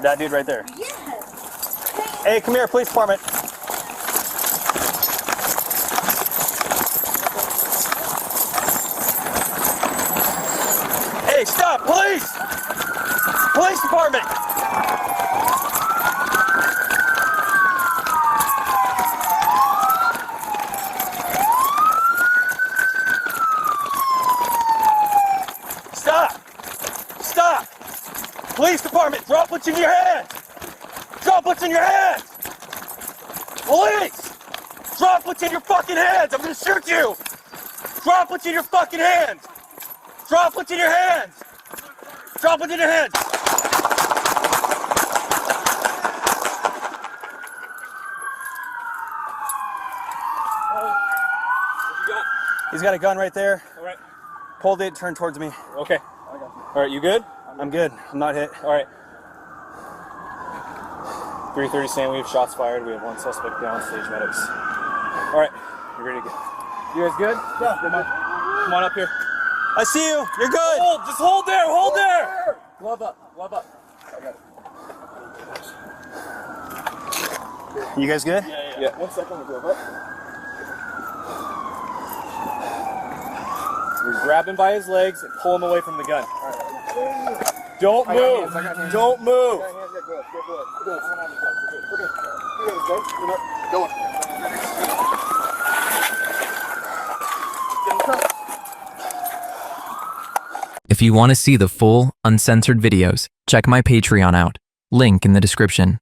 That dude right there. Yes. Hey, come here, police department. Hey, stop, police! Police department! Stop! Stop! Police department, drop what's in your hands! Drop what's in your hands! Police! Drop what's in your fucking hands! I'm gonna shoot you! Drop what's in your fucking hands! Drop what's in your hands! Drop what's in your hands! He's got a gun right there. All right. Pulled it, turned towards me. Okay. All right, you good? I'm good. I'm not hit. All right. 3:30 saying we have shots fired. We have one suspect downstage medics. All right, you ready to go? You guys good? Yeah. Come on up here. I see you. You're good. Just hold there. Hold there. Glove up. Glove up. I got it. You guys good? Yeah. 1 second, we'll glove up. We grab him by his legs and pull him away from the gun. Don't move. Don't move. If you want to see the full, uncensored videos, check my Patreon out. Link in the description.